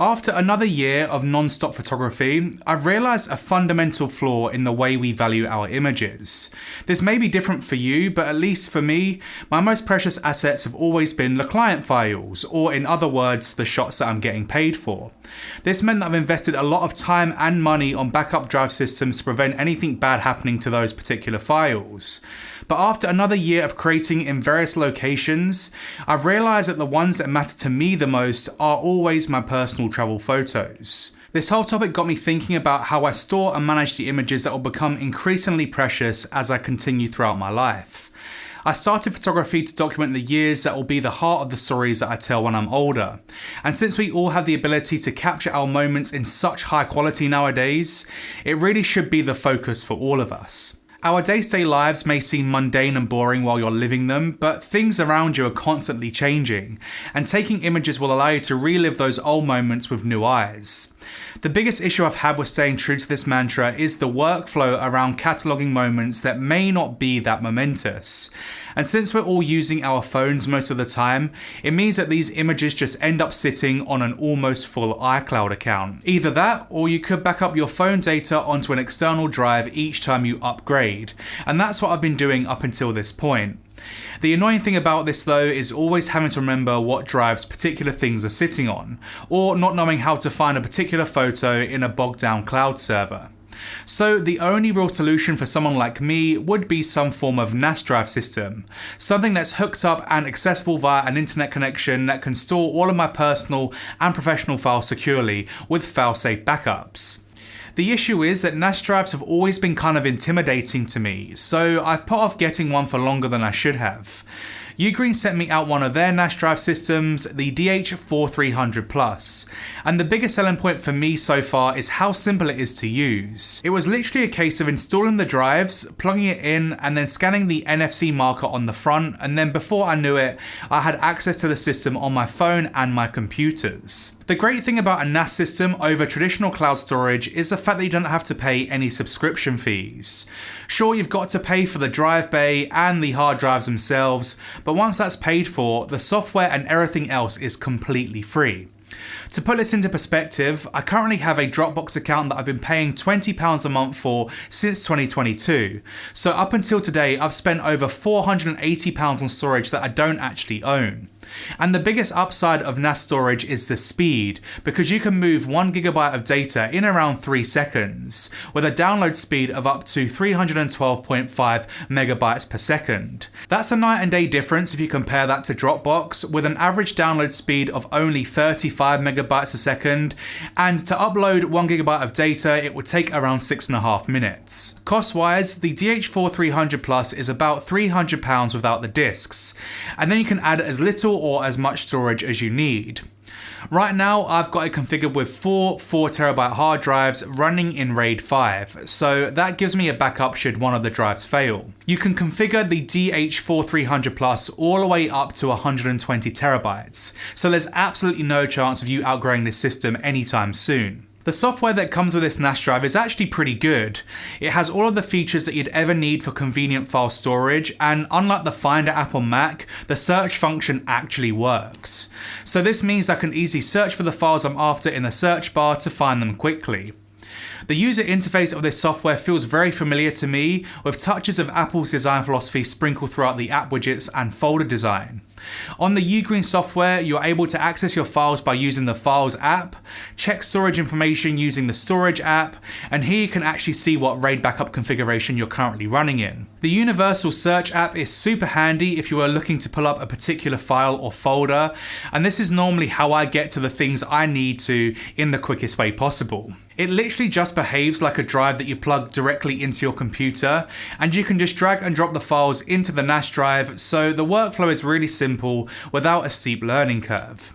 After another year of non-stop photography, I've realised a fundamental flaw in the way we value our images. This may be different for you, but at least for me, my most precious assets have always been the client files, or in other words, the shots that I'm getting paid for. This meant that I've invested a lot of time and money on backup drive systems to prevent anything bad happening to those particular files. But after another year of creating in various locations, I've realised that the ones that matter to me the most are always my personal travel photos. This whole topic got me thinking about how I store and manage the images that will become increasingly precious as I continue throughout my life. I started photography to document the years that will be the heart of the stories that I tell when I'm older. And since we all have the ability to capture our moments in such high quality nowadays, it really should be the focus for all of us. Our day-to-day lives may seem mundane and boring while you're living them, but things around you are constantly changing, and taking images will allow you to relive those old moments with new eyes. The biggest issue I've had with staying true to this mantra is the workflow around cataloguing moments that may not be that momentous. And since we're all using our phones most of the time, it means that these images just end up sitting on an almost full iCloud account. Either that, or you could back up your phone data onto an external drive each time you upgrade. And that's what I've been doing up until this point. The annoying thing about this though is always having to remember what drives particular things are sitting on, or not knowing how to find a particular photo in a bogged down cloud server. So the only real solution for someone like me would be some form of NAS drive system, something that's hooked up and accessible via an internet connection that can store all of my personal and professional files securely with fail-safe backups. The issue is that NAS drives have always been kind of intimidating to me, so I've put off getting one for longer than I should have. Ugreen sent me out one of their NAS drive systems, the DH4300+, and the biggest selling point for me so far is how simple it is to use. It was literally a case of installing the drives, plugging it in, and then scanning the NFC marker on the front, and then before I knew it, I had access to the system on my phone and my computers. The great thing about a NAS system over traditional cloud storage is the fact that you don't have to pay any subscription fees. Sure, you've got to pay for the drive bay and the hard drives themselves, but once that's paid for, the software and everything else is completely free. To put this into perspective, I currently have a Dropbox account that I've been paying £20 a month for since 2022. So up until today, I've spent over £480 on storage that I don't actually own. And the biggest upside of NAS storage is the speed, because you can move 1GB of data in around 3 seconds, with a download speed of up to 312.5 megabytes per second. That's a night and day difference if you compare that to Dropbox, with an average download speed of only 35 megabytes a second, and to upload 1GB of data, it would take around 6.5 minutes. Cost-wise, the DH4300+ is about £300 without the discs, and then you can add as little or as much storage as you need. Right now, I've got it configured with 4 4TB hard drives running in RAID 5, so that gives me a backup should one of the drives fail. You can configure the DH4300+ all the way up to 120 terabytes, so there's absolutely no chance of you outgrowing this system anytime soon. The software that comes with this NAS drive is actually pretty good. It has all of the features that you'd ever need for convenient file storage, and unlike the Finder app on Mac, the search function actually works. So this means I can easily search for the files I'm after in the search bar to find them quickly. The user interface of this software feels very familiar to me, with touches of Apple's design philosophy sprinkled throughout the app widgets and folder design. On the Ugreen software, you're able to access your files by using the Files app, check storage information using the Storage app, and here you can actually see what RAID backup configuration you're currently running in. The Universal Search app is super handy if you are looking to pull up a particular file or folder, and this is normally how I get to the things I need to in the quickest way possible. It literally just behaves like a drive that you plug directly into your computer, and you can just drag and drop the files into the NAS drive, so the workflow is really simple without a steep learning curve.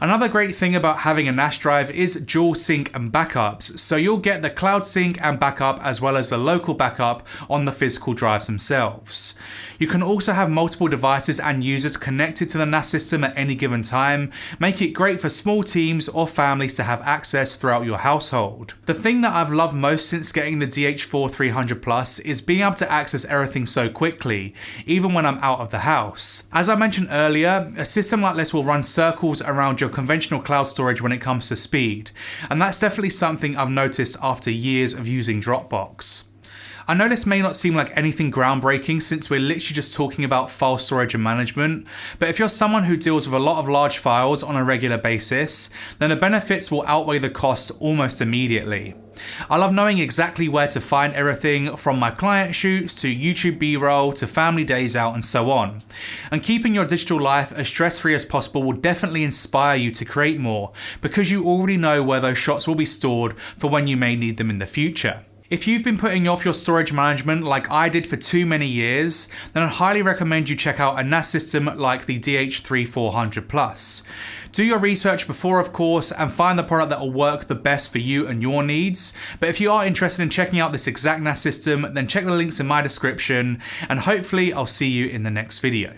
Another great thing about having a NAS drive is dual sync and backups, so you'll get the cloud sync and backup as well as the local backup on the physical drives themselves. You can also have multiple devices and users connected to the NAS system at any given time, making it great for small teams or families to have access throughout your household. The thing that I've loved most since getting the DH4300+ is being able to access everything so quickly, even when I'm out of the house. As I mentioned earlier, a system like this will run circles around your conventional cloud storage when it comes to speed, and that's definitely something I've noticed after years of using Dropbox. I know this may not seem like anything groundbreaking since we're literally just talking about file storage and management, but if you're someone who deals with a lot of large files on a regular basis, then the benefits will outweigh the cost almost immediately. I love knowing exactly where to find everything from my client shoots to YouTube B-roll to family days out and so on. And keeping your digital life as stress-free as possible will definitely inspire you to create more because you already know where those shots will be stored for when you may need them in the future. If you've been putting off your storage management like I did for too many years, then I'd highly recommend you check out a NAS system like the DH3400+. Do your research before, of course, and find the product that will work the best for you and your needs. But if you are interested in checking out this exact NAS system, then check the links in my description, and hopefully I'll see you in the next video.